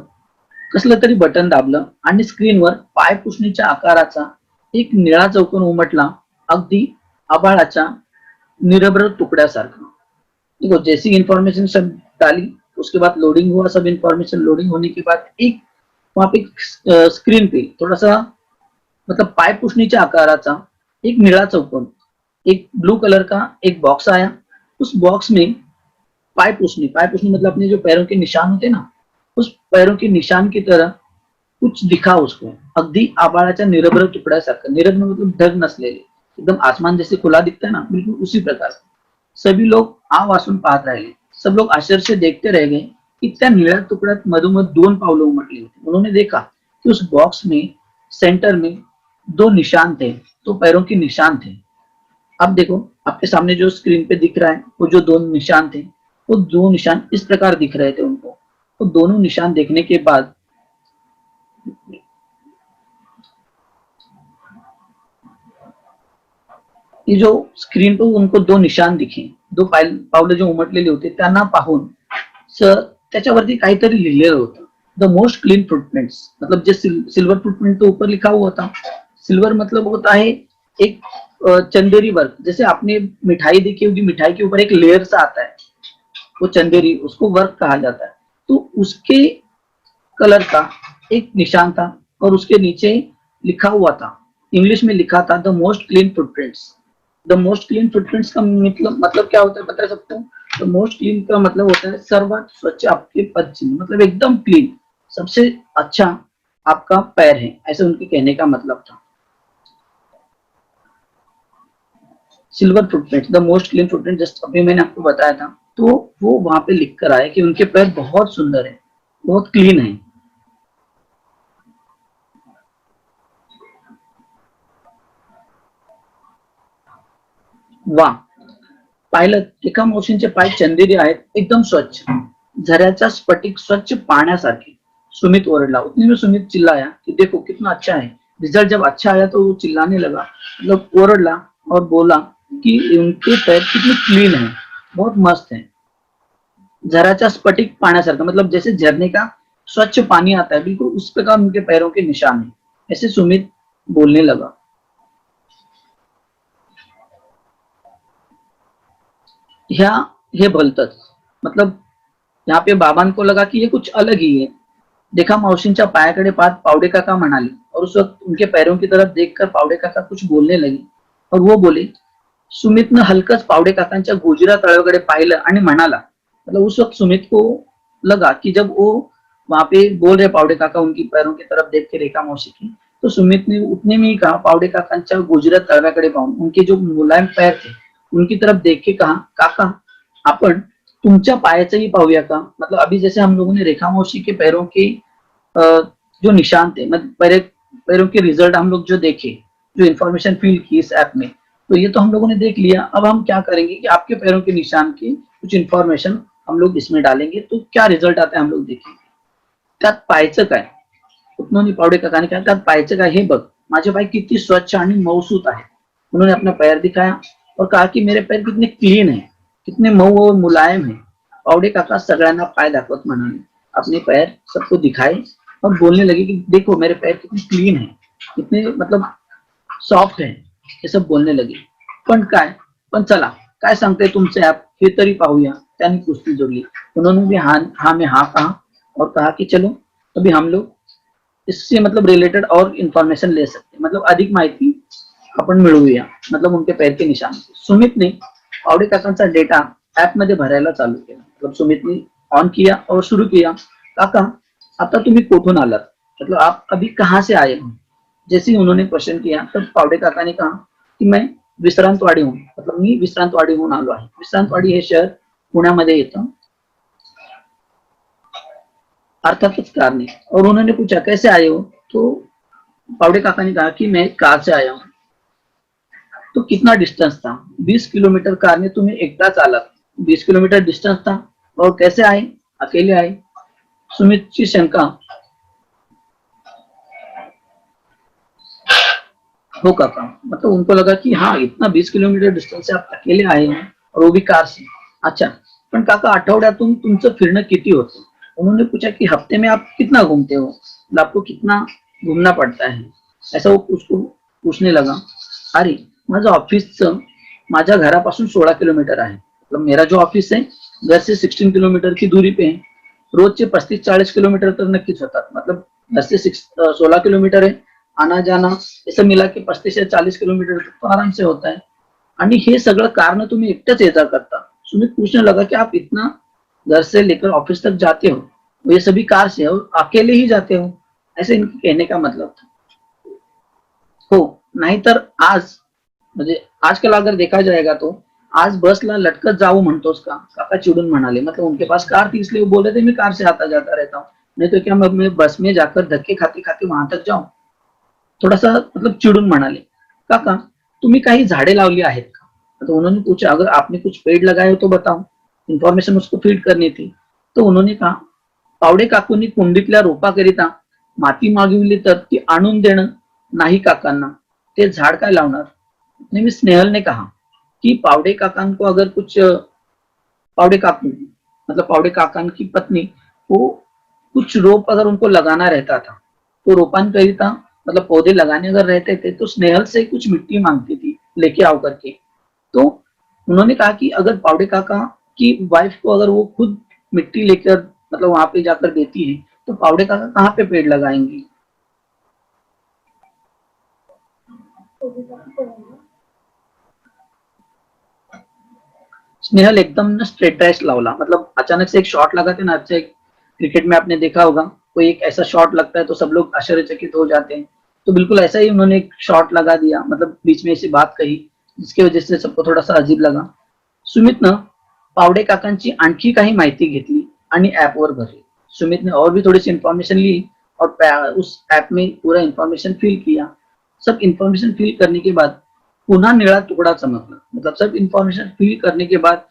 कसलं तरी बटन दाबलं आणि स्क्रीनवर पाय पुसणीच्या आकाराचा एक निळा चौकोन उमटला, अगदी आभाळाच्या निरभ्र टुकड्यासारखा। देखो जैसी इंफॉर्मेशन सब डाली उसके बाद लोडिंग हुआ, सब इंफॉर्मेशन लोडिंग होने के बाद एक वहां पे स्क्रीन पे थोड़ा सा मतलब पाय पुसणीच्या आकाराचा एक नीला चौकोन, एक ब्लू कलर का एक बॉक्स आया। उस बॉक्स में पाय पुसनी मतलब अपने जो पैरों के निशान होते ना, उस पैरों के निशान की तरह कुछ दिखा उसको, अगदी आभाळाच्या निरभ्र तुकड्यासारखं, निरभ्र मतलब ढग नसलेले, एकदम आसमान जैसे खुला दिखता है ना, बिल्कुल उसी प्रकार। सभी लोग आव आसून पाहत राहिले, सब लोग आश्चर्य से देखते रह गए कि त्या निळ्या तुकड्यात मधोमध 2 पावलं उमटली होती। उन्होंने देखा कि उस बॉक्स में सेंटर में 2 निशान थे, 2 पैरों के निशान थे। अब देखो आपके सामने जो स्क्रीन पे दिख रहा है वो जो 2 निशान थे, वो 2 निशान इस प्रकार दिख रहे थे उनको। तो दोनों निशान देखने के बाद ये जो स्क्रीन पर उनको 2 निशान दिखे, 2 पावलं जो उमटलेले होते त्यांना पाहून त्याच्यावरती काहीतरी लिहिलेलं होतं, द मोस्ट क्लीन फुटप्रिंट्स, मतलब जे सिल्वर फुटप्रिंट तो ऊपर लिखा हुआ था। सिल्वर मतलब होता है एक चंदेरी वर्क, जैसे आपने मिठाई देखी होगी, मिठाई के ऊपर एक लेयर सा आता है, वो चंदेरी, उसको वर्क कहा जाता है। तो उसके कलर का एक निशान था और उसके नीचे लिखा हुआ था, इंग्लिश में लिखा था the most clean footprints. The most clean footprints का मतलब क्या होता है बता सकता हूँ? द मोस्ट क्लीन का मतलब होता है सर्वात स्वच्छ आपके पद चिन्ह, मतलब एकदम क्लीन, सबसे अच्छा आपका पैर है, ऐसे उनके कहने का मतलब था। Silver footprint, the most clean footprint, just अभी मैंने आपको बताया था, तो वो वहां पे लिख कर आया कि उनके पैर बहुत सुंदर है, बहुत क्लीन है। वाह, पाहिलं एका मावशींचे पाय चंदेरी आहेत, एकदम स्वच्छ, झऱ्याचा स्फटिक स्वच्छ पाण्यासारखे। सुमित ओरडला, उतने में सुमित चिल्लाया कि देखो कितना अच्छा है। रिजल्ट जब अच्छा आया तो वो चिल्लाने लगा, मतलब ओरडला और बोला कि उनके पैर कितने क्लीन है, बहुत मस्त है। झराचा स्फटिक पाण्यासारखा, मतलब जैसे झरने का स्वच्छ पानी आता है, बिल्कुल उस प्रकार उनके पैरों के निशान है, ऐसे सुमित बोलने लगा। ह्या हे भलतच, मतलब यहाँ पे बाबान को लगा कि ये कुछ अलग ही है। देखा मावशींच्या पायाकडे पाहत पावडे काका म्हणाले, और उस वक्त उनके पैरों की तरफ देखकर पावडे काका कुछ बोलने लगे और वो बोले। सुमितनं हलकच पावडे काकांच्या गोजिरा तळव्याकडे पाहिलं आणि म्हणाला, मतलब उस वक्त सुमित को लगा कि जब वो वहां पे बोल रहे पावडे काका उनकी पैरों की तरफ देख के रेखा मौसी की, तो सुमित ने उतने में ही कहा पावडे काकांच्या गोजिरा तळव्याकडे पाहून, उनके जो मुलायम पैर थे उनकी तरफ देख के कहा, काका आपण तुमच्या पायाचंही पाहूया का? मतलब अभी जैसे हम लोगों ने रेखा मौसी के पैरों के जो निशान थे, मतलब पैरों के रिजल्ट हम लोग जो देखे, जो इन्फॉर्मेशन फील की इस ऐप में, तो ये तो हम लोगों ने देख लिया। अब हम क्या करेंगे कि आपके पैरों के निशान की कुछ इन्फॉर्मेशन हम लोग इसमें डालेंगे, तो क्या रिजल्ट आता है हम लोग देखेंगे। त्यात पाहायचं काय, उन्होंने पावडे काकाने कहा, त्यात पाहायचं काय हे बघ, माझे पाय किती स्वच्छ आणि मऊसूत आहे। उन्होंने अपना पैर दिखाया और कहा कि मेरे पैर कितने क्लीन है, कितने मऊ और मुलायम है। पावडे काका सगळ्यांना पाय दाखवत म्हणाले, अपने पैर सबको दिखाए और बोलने लगे कि देखो मेरे पैर कितने क्लीन है, कितने मतलब सॉफ्ट है, हे सब बोलने लगे। पण चला काय सांगते तुमचे ऍप हे तरी पाहूया, त्यांनी कुस्ती जोडली। उन्होंने भी हाँ में हाँ कहा और कहा कि चलो अभी हम लोग इससे मतलब रिलेटेड और इन्फॉर्मेशन ले सकते, मतलब अधिक माहिती आपण मिळवूया, मतलब उनके पैर के निशान। सुमितने पावडे काकांचा डेटा ऐप मध्ये भरायला चालू केला, मतलब सुमितने ऑन किया और शुरू किया, काका आता तुम्ही कुठून आलात, मतलब आप अभी कहाँ से आए हो। जैसे ही उन्होंने क्वेश्चन किया तब पावडे काका ने कहा कि मैं विश्रांतवाडी हूँ, मतलब मी विश्रांतवाडीहून आलो आहे। विश्रांतवाडी हे शहर पुण्यामध्ये येतं, अर्थातच कार ने। और उन्होंने पूछा कैसे आए हो, तो पावडे काका ने कहा कि मैं कार से आया हूँ। तो कितना डिस्टेंस था, 20 किलोमीटर कार ने तुम्हें एकटा चाला, 20 किलोमीटर डिस्टेंस था। और कैसे आए, अकेले आए। सुमित की शंका, हो काका, मतलब उनको लगा कि हाँ इतना 20 किलोमीटर डिस्टेंस से आप अकेले आए हैं और वो भी कार से। अच्छा, पण काका आठवड्यातून तुमचं फिरणं किती होतं। उन्होंने पूछा कि हफ्ते में आप कितना घूमते हो, मतलब आपको कितना घूमना पड़ता है, ऐसा वो उसको पूछने लगा। अरे माझं ऑफिसचं माझ्या घरापासून 16 किलोमीटर आहे, मतलब मेरा जो ऑफिस है घर से 16 किलोमीटर की दूरी पे है। रोजचे 35-40 किलोमीटर तर नक्कीच होतात, मतलब घर से 16 किलोमीटर है, आना जाना ऐसा मिला के 35 या 40 किलोमीटर तो आराम से होता है। आणि हे सगळं कारण तुम्ही एकटेच ये जा करता। सुमित पूछने लगा कि आप इतना घर से लेकर ऑफिस तक जाते हो, ये सभी कार से और अकेले ही जाते हो, ऐसे इनके कहने का मतलब था। हो, नाहीतर आज म्हणजे आजकल अगर देखा जाएगा तो आज बसला लटकत जाऊ म्हणतोस का, काका चिड़ून म्हणाले। मतलब उनके पास कार थी इसलिए वो बोल रहे थे मैं कार से आता जाता रहता हूँ, नहीं तो क्या मैं बस में जाकर धक्के खाते खाते वहां तक जाऊं। थोड़ा सा मतलब चिड़ून म्हणाले, काका तुम्ही काही झाडे लावली आहेत का। तो उन्होंने पूछा अगर आपने कुछ पेड़ लगाए हो तो बताओ, इन्फॉर्मेशन उसको फीड करनी थी। तो उन्होंने कहा पावडे काकूंनी कुंडीतल्या रोपाकरिता माती मागविली तर ती आणून देणं नाही काकांना, ते झाड काय लावणार। नेहमी स्नेहल ने कहा कि पावडे काकान को अगर कुछ पावडे काकू मतलब पावडे काकान की पत्नी को कुछ रोप अगर उनको लगाना रहता था तो रोपांकरिता मतलब पौधे लगाने अगर रहते थे तो स्नेहल से कुछ मिट्टी मांगती थी लेके आओ करके। तो उन्होंने कहा कि अगर पावड़े काका की वाइफ को अगर वो खुद मिट्टी लेकर मतलब वहां पे जाकर देती है तो पावड़े काका कहाँ पे पेड़ लगाएंगी। स्नेहल एकदम ना स्ट्रेट ड्रेस लावला, मतलब अचानक से एक शॉट लगाते ना, अच्छा क्रिकेट में आपने देखा होगा कोई एक ऐसा शॉट लगता है तो सब लोग आश्चर्यचकित हो जाते हैं, तो बिल्कुल ऐसा ही उन्होंने एक शॉट लगा दिया, मतलब बीच में ऐसी बात कही जिसकी वजह से सबको थोडासा अजीब लगा। सुमितनं पावडे काकांची आणखी काही माहिती घेतली आणि ऍपवर भरली। सुमित ने और भी थोड़ी सी इन्फॉर्मेशन ली और उस ऐप में पूरा इन्फॉर्मेशन फिल किया। सब इन्फॉर्मेशन फिल करने के बाद पुनः नीला टुकड़ा चमकला, मतलब सब इन्फॉर्मेशन फिल करने के बाद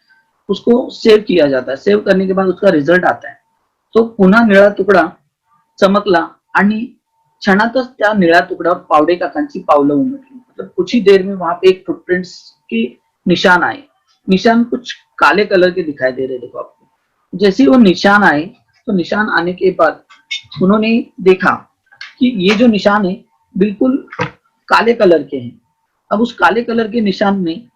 उसको सेव किया जाता है, सेव करने के बाद उसका रिजल्ट आता है। तो पुन्हा निळा तुकडा चमकला आणि क्षणातच त्या निळ्या तुकड्यावर पावडे काकांची पावलं उमटली, मतलब कुछ ही देर में वहां पे एक फुटप्रिंट्स के निशान आए। निशान कुछ काले कलर के दिखाई दे रहे, देखो आपको। जैसे ही वो निशान आए तो निशान आने के बाद उन्होंने देखा कि ये जो निशान है बिल्कुल काले कलर के हैं। अब उस काले कलर के निशान में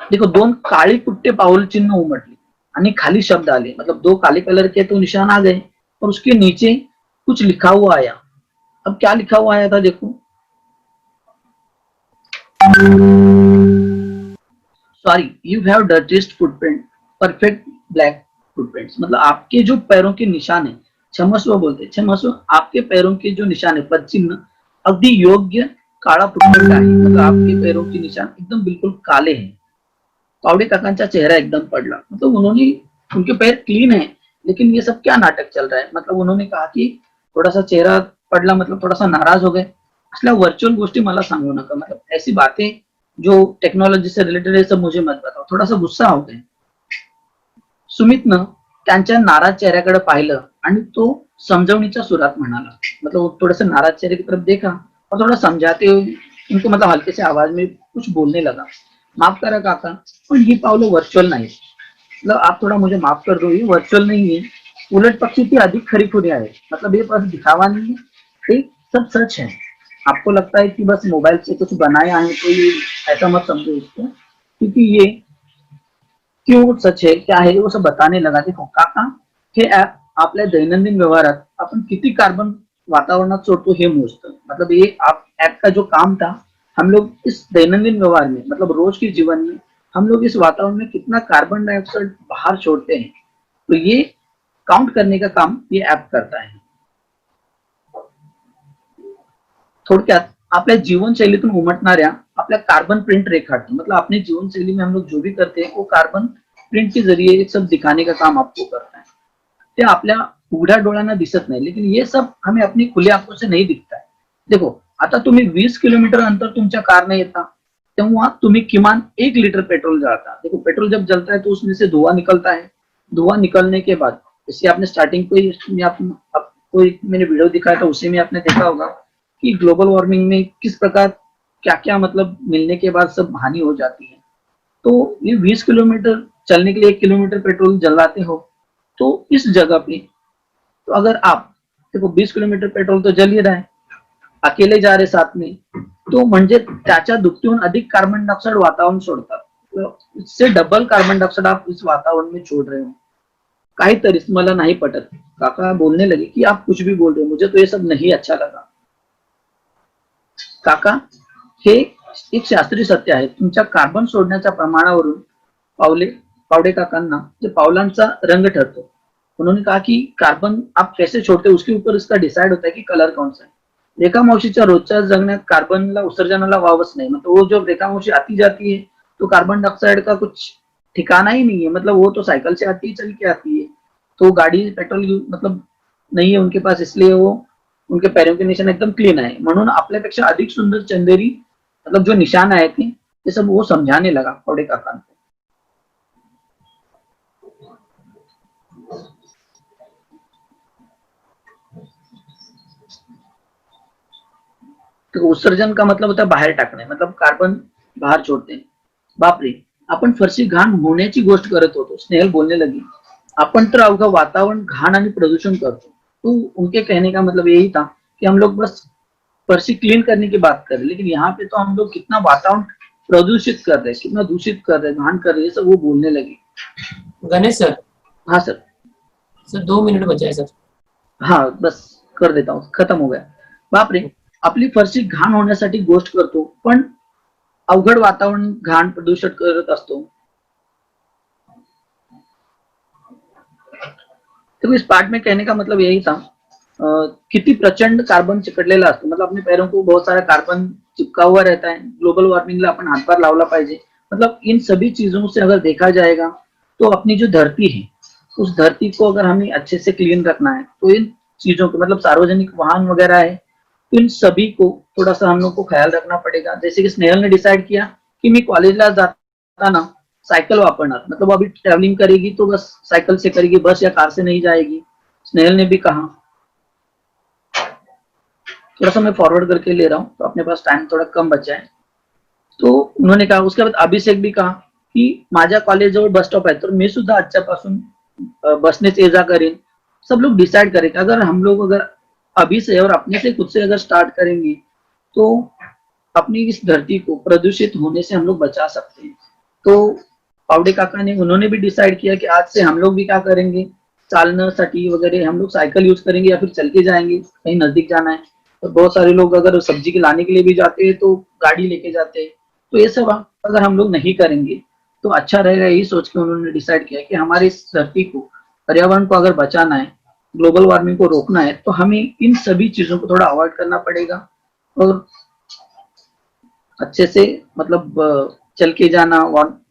देखो दोन काळी कुट्टे पाऊल चिन्ह उमटली आणि खाली शब्द आले, मतलब दो काले कलर के तो निशान आ गए और उसके नीचे कुछ लिखा हुआ आया। अब क्या लिखा हुआ आया था देखो, sorry you have dirtiest footprint perfect black footprints, मतलब आपके जो पैरों के निशान है, क्षमस्व बोलते हैं, क्षमस्व, आपके पैरों के जो निशान है पद चिन्ह अगदी योग्य काळा फुटप्रिंट आहे, मतलब आपके पैरों के निशान एकदम बिल्कुल काले हैं। पावडे काकांचा चेहरा एकदम पडला, मतलब उन्होंने, उनके पैर क्लीन है लेकिन ये सब क्या नाटक चल रहा है, मतलब उन्होंने कहा कि थोड़ा सा चेहरा पडला, मतलब थोड़ा सा नाराज हो गए। असल्या वर्चुअल गोष्टी मला सांगू नका, मतलब ऐसी बातें जो टेक्नॉलॉजी से रिलेटेड है सब मुझे मत बताओ, थोड़ा सा गुस्सा हो गए। सुमितनं त्यांच्या नाराज चेहऱ्याकडे पाहिलं आणि तो समजवणीच्या सुरात म्हणाला, मतलब वो थोड़ा सा नाराज चेहरे की तरफ देखा और थोड़ा समझाते हुए उनको मतलब हल्के से आवाज में कुछ बोलने लगा, माफ करा काका पण ही पावलं वर्चुअल नाही, मतलब आप थोड़ा मुझे माफ कर दो, ये वर्चुअल नहीं है, उलट पक्षी की अधिक खरी खुरी आहे, मतलब ये बस दिखावा नहीं है, ये सब सच है। आपको लगता है कि बस मोबाइल से कुछ बनाया है तो ये ऐसा मत समझो इसको, क्योंकि ये क्यों सच है क्या है वो सब बताने लगा। देखो काका, हे ऍप आपल्या दैनंदिन व्यवहारात आपण किती कार्बन वातावरणात सोडतो हे मोजतं, मतलब ये आप ऐप का जो काम था, हम लोग इस दैनंदिन व्यवहार में मतलब रोज के जीवन में हम लोग इस वातावरण में कितना कार्बन डाइऑक्साइड बाहर छोड़ते हैं, तो ये काउंट करने का काम ये ऐप करता है। थोडक्यात आपल्या जीवनशैलीतून उमटणाऱ्या आपल्या कार्बन प्रिंट रेखाटतो, मतलब अपने जीवनशैली में हम लोग जो भी करते हैं वो कार्बन प्रिंट के जरिए सब दिखाने का काम आपको करता है। ते आपल्या उघड्या डोळ्यांना दिसत नाही, लेकिन ये सब हमें अपनी खुली आंखों से नहीं दिखता है। देखो आता तुम्ही 20 किलोमीटर अंतर तुमच्या कारने येता तेव्हा तुम्ही किमान 1 लीटर पेट्रोल जलाता। देखो पेट्रोल जब जलता है तो उसमें से धुआं निकलता है, धुआं निकलने के बाद जैसे आपने स्टार्टिंग में आपको एक मैंने वीडियो दिखाया था उसी में आपने देखा होगा कि ग्लोबल वार्मिंग में किस प्रकार क्या क्या मतलब मिलने के बाद सब हानि हो जाती है। तो ये 20 किलोमीटर चलने के लिए 1 किलोमीटर पेट्रोल जलाते हो, तो इस जगह पे तो अगर आप देखो 20 किलोमीटर पेट्रोल तो जल ही रहा है, अकेले जा रहे साथ में, तो म्हणजे त्याच्या दुपटीहून अधिक कार्बन डाइऑक्साइड वातावरण सोडतात, तो इससे डबल कार्बन डाइऑक्साइड आप इस वातावरण में छोड़ रहे हो। काहीतरी मला नाही पटत। काका बोलने लगे कि आप कुछ भी बोल रहे हो, मुझे तो ये सब नहीं अच्छा लगा। काका, हे एक शास्त्रीय सत्य आहे, तुमच्या कार्बन सोडण्याच्या प्रमाणावरून पावडे काकांना जे पावलांचा रंग ठरतो। उन्होंने कहा कि कार्बन आप कैसे छोड़ते हो उसके ऊपर इसका डिसाइड होता है कि कलर कौन सा है। रेखा मावशीच्या रोजच्या जगण्यात कार्बनला उत्सर्जनाला वावच नाही, मतलब वो जब रेखा मावशी आती जाती है तो कार्बन डाइऑक्साइड का कुछ ठिकाना ही नहीं है, मतलब वो तो साइकिल से आती है, चल के आती है, तो गाड़ी पेट्रोल मतलब नहीं है उनके पास, इसलिए वो उनके पैरों के निशान एकदम क्लीन आहे। म्हणून आपल्यापेक्षा अधिक सुंदर चंदेरी मतलब जो निशान आए थे ये सब वो समझाने लगा पावडे काकांना। तो उत्सर्जन का मतलब होता है बाहर टाकणे, मतलब कार्बन बाहर छोड़ते हैं। बापरे, आपण फरशी घाण होण्याची गोष्ट करत होतो, स्नेहल बोलने लगी। आपण तर अवघं वातावरण घाण आणि प्रदूषण करतो। तो उनके कहने का मतलब यही था कि हम लोग बस फर्शी क्लीन करने की बात कर रहे हैं, लेकिन यहाँ पे तो हम लोग कितना वातावरण प्रदूषित कर रहे हैं, कितना दूषित कर रहे हैं, घाण कर रहे हैं, सब वो बोलने लगे। गणेश सर, हाँ सर। सर 2 मिनिट बचा है सर. हाँ बस कर देता हूँ, खत्म हो गया. बापरे, आपली फरशी घाण होण्यासाठी गोष्ट करतो, पण अवघड वातावरण घाण प्रदूषित करत असतो. तो इस पार्ट में कहने का मतलब यही था, कितनी प्रचंड कार्बन चिकटलेला असतो, मतलब अपने पैरों को बहुत सारा कार्बन चिपका हुआ रहता है. ग्लोबल वार्मिंगला आपण हातभार लावला पाहिजे. मतलब इन सभी चीजों से अगर देखा जाएगा तो अपनी जो धरती है, उस धरती को अगर हमें अच्छे से क्लीन रखना है तो इन चीजों को, मतलब सार्वजनिक वाहन वगैरह है, तो इन सभी को थोड़ा सा हम लोग को ख्याल रखना पड़ेगा. जैसे कि स्नेहल ने डिसाइड किया कि मी कॉलेजला जाताना सायकल वापरणार, मतलब अभी ट्रैवलिंग करेगी तो बस साइकिल से करेगी, बस या कार से नहीं जाएगी. स्नेहल ने भी कहा, थोड़ा सा मैं फॉरवर्ड करके ले रहा हूँ तो अपने पास टाइम थोड़ा कम बचा है. तो उन्होंने कहा, उसके बाद अभिषेक भी कहा की माझ्या कॉलेज जवळ बस स्टॉप आहे, तर मी सुद्धा आजच्यापासून बसनेच ये जा करेन. सब लोग डिसाइड करें कि अगर हम लोग अगर अभी से और अपने से खुद से अगर स्टार्ट करेंगे तो अपनी इस धरती को प्रदूषित होने से हम लोग बचा सकते हैं. तो पावडे काका ने, उन्होंने भी डिसाइड किया कि आज से हम लोग भी क्या करेंगे, चालण्यासाठी वगैरह हम लोग साइकिल यूज करेंगे या फिर चल के जाएंगे, कहीं नजदीक जाना है. तो बहुत सारे लोग अगर सब्जी के लाने के लिए भी जाते हैं तो गाड़ी लेके जाते हैं. तो ये सब अगर हम लोग नहीं करेंगे तो अच्छा रहेगा. यही सोच के उन्होंने डिसाइड किया कि हमारी इस धरती को, पर्यावरण को अगर बचाना है, ग्लोबल वार्मिंग को रोकना है, तो हमें इन सभी चीजों को थोड़ा अवॉइड करना पड़ेगा और अच्छे से, मतलब चल के जाना,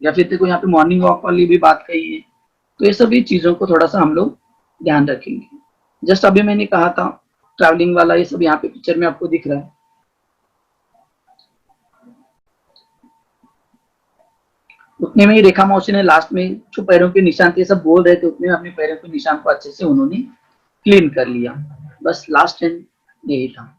या फिर देखो यहाँ पे मॉर्निंग वॉक वाली भी बात कही है. तो ये सभी चीजों को थोड़ा सा हम लोग ध्यान रखेंगे. जस्ट अभी मैंने कहा था ट्रैवलिंग वाला, ये सब यहाँ पे पिक्चर में आपको दिख रहा है. उतने में ही रेखा मौसी ने लास्ट में जो पैरों के निशान थे सब बोल रहे थे, उतने में अपने पैरों के निशान को अच्छे से उन्होंने क्लीन कर लिया. बस लास्ट एंड यही था.